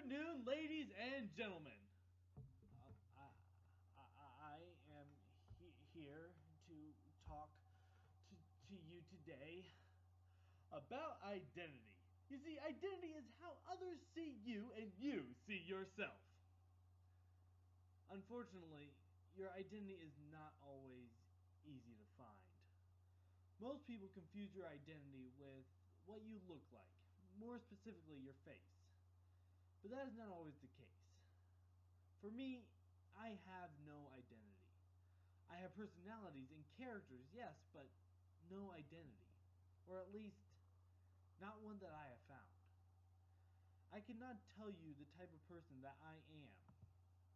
afternoon, ladies and gentlemen. Uh, I, I am here to talk to you today about identity. You see, identity is how others see you and you see yourself. Unfortunately, your identity is not always easy to find. Most people confuse your identity with what you look like, more specifically, your face. But that is not always the case. For me, I have no identity. I have personalities and characters, yes, but no identity. Or at least, not one that I have found. I cannot tell you the type of person that I am.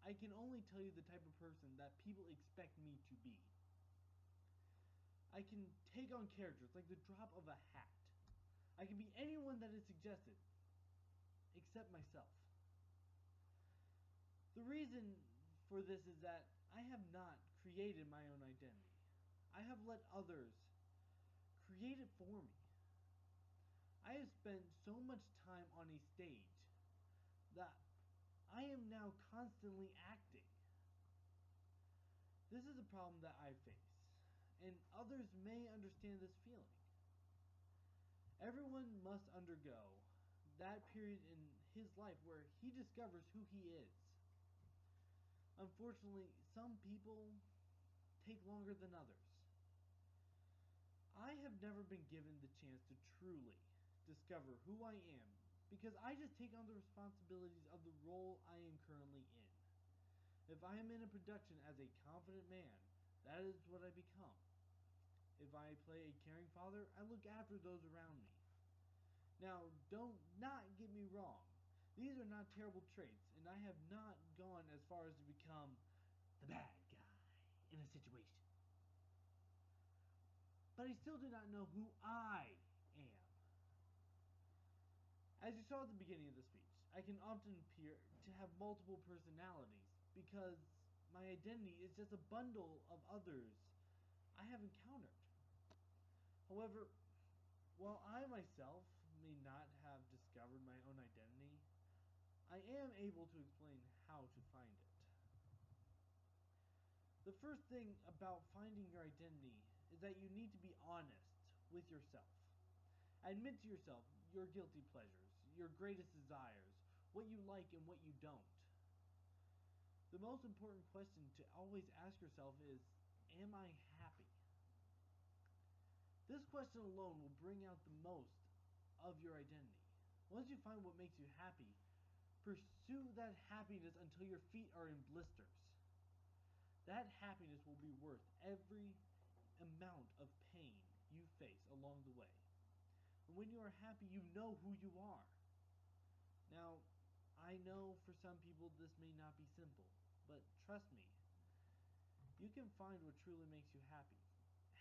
I can only tell you the type of person that people expect me to be. I can take on characters like the drop of a hat. I can be anyone that is suggested, except myself. The reason for this is that I have not created my own identity. I have let others create it for me. I have spent so much time on a stage that I am now constantly acting. This is a problem that I face, and others may understand this feeling. Everyone must undergo that period in his life where he discovers who he is. Unfortunately, some people take longer than others. I have never been given the chance to truly discover who I am because I just take on the responsibilities of the role I am currently in. If I am in a production as a confident man, that is what I become. If I play a caring father, I look after those around me. Now, don't not get me wrong. These are not terrible traits, and I have not gone as far as to become the bad guy in a situation. But I still do not know who I am. As you saw at the beginning of the speech, I can often appear to have multiple personalities because my identity is just a bundle of others I have encountered. However, while I myself may not have discovered my own identity, I am able to explain how to find it. The first thing about finding your identity is that you need to be honest with yourself. Admit to yourself your guilty pleasures, your greatest desires, what you like and what you don't. The most important question to always ask yourself is, am I happy? This question alone will bring out the most of your identity. Once you find what makes you happy, pursue that happiness until your feet are in blisters. That happiness will be worth every amount of pain you face along the way. And when you are happy, you know who you are. Now, I know for some people this may not be simple, but trust me, you can find what truly makes you happy.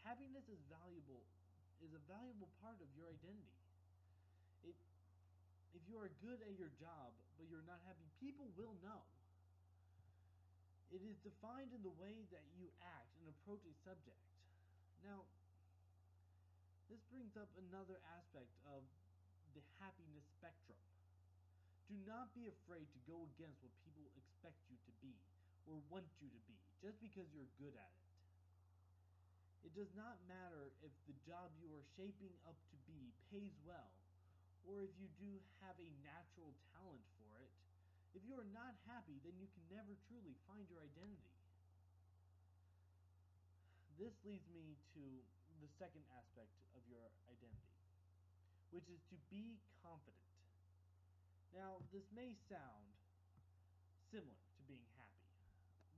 Happiness is a valuable part of your identity. It If you are good at your job but you're not happy, people will know. It is defined in the way that you act and approach a subject. Now, this brings up another aspect of the happiness spectrum. Do not be afraid to go against what people expect you to be or want you to be just because you're good at it. It does not matter if the job you are shaping up to be pays well, or if you do have a natural talent for it. If you are not happy, then you can never truly find your identity. This leads me to the second aspect of your identity, which is to be confident. Now, this may sound similar to being happy,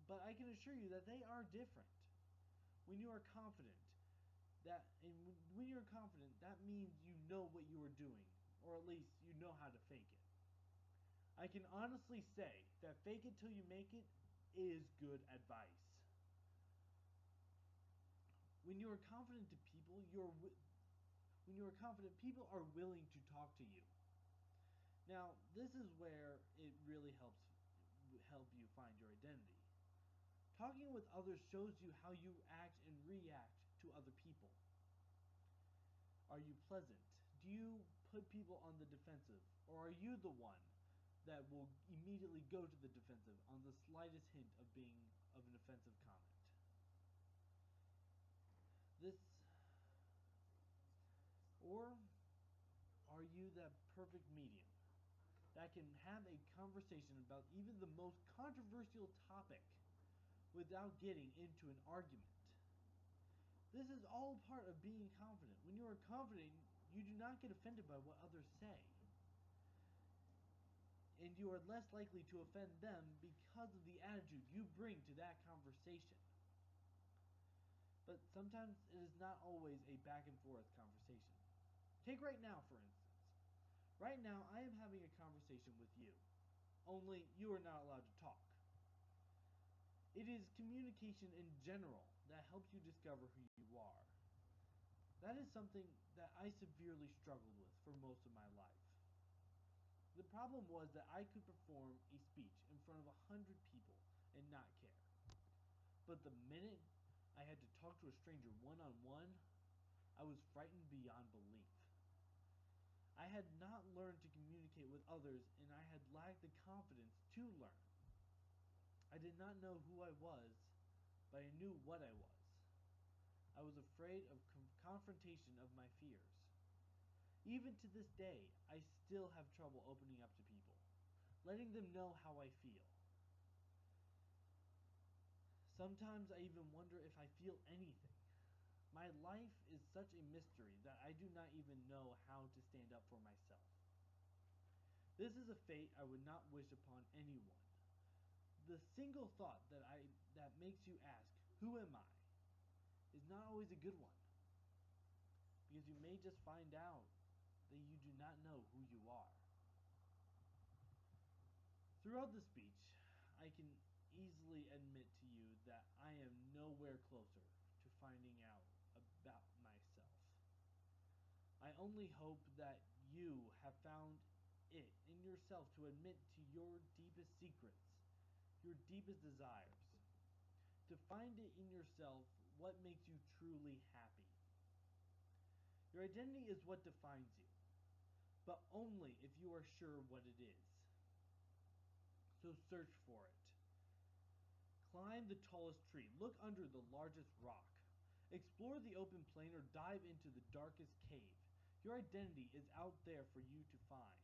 but I can assure you that they are different. When you are confident, when you're confident, that means you know what you are doing, or at least you know how to fake it. I can honestly say that fake it till you make it is good advice. When you are confident to people, when you are confident, people are willing to talk to you. Now, this is where it really help you find your identity. Talking with others shows you how you act and react to other people. Are you pleasant? Do you put people on the defensive? Or are you the one that will immediately go to the defensive on the slightest hint of being of an offensive comment. This, or are you that perfect medium that can have a conversation about even the most controversial topic without getting into an argument? This is all part of being confident. When you are confident, you do not get offended by what others say. And you are less likely to offend them because of the attitude you bring to that conversation. But sometimes it is not always a back and forth conversation. Take right now, for instance. Right now, I am having a conversation with you. Only you are not allowed to talk. It is communication in general that helps you discover who you are. That is something that I severely struggled with for most of my life. The problem was that I could perform a speech in front of 100 people and not care. But the minute I had to talk to a stranger one-on-one, I was frightened beyond belief. I had not learned to communicate with others, and I had lacked the confidence to learn. I did not know who I was, but I knew what I was. I was afraid of confrontation of my fears. Even to this day, I still have trouble opening up to people, letting them know how I feel. Sometimes I even wonder if I feel anything. My life is such a mystery that I do not even know how to stand up for myself. This is a fate I would not wish upon anyone. The single thought that makes you ask, "Who am I?" is not always a good one, because you may just find out that you do not know who you are. Throughout the speech, I can easily admit to you that I am nowhere closer to finding out about myself. I only hope that you have found it in yourself to admit to your deepest secrets, your deepest desires, to find it in yourself what makes you truly happy. Your identity is what defines you, but only if you are sure what it is. So search for it. Climb the tallest tree, look under the largest rock, explore the open plain, or dive into the darkest cave. Your identity is out there for you to find.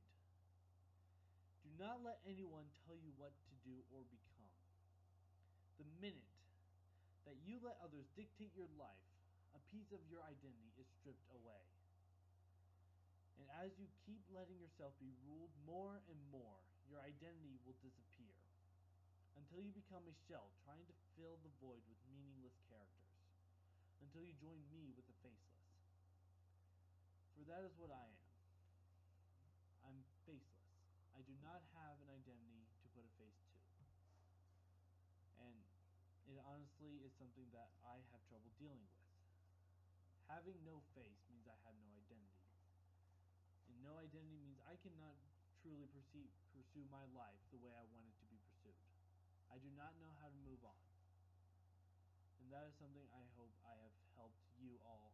Do not let anyone tell you what to do or become. The minute that you let others dictate your life, a piece of your identity is stripped away. And as you keep letting yourself be ruled more and more, your identity will disappear, until you become a shell trying to fill the void with meaningless characters, until you join me with the faceless. For that is what I am. I'm faceless. I do not have an identity to put a face to. And it honestly is something that I have trouble dealing with. Having no face means I have no identity. And no identity means I cannot truly pursue my life the way I want it to be pursued. I do not know how to move on. And that is something I hope I have helped you all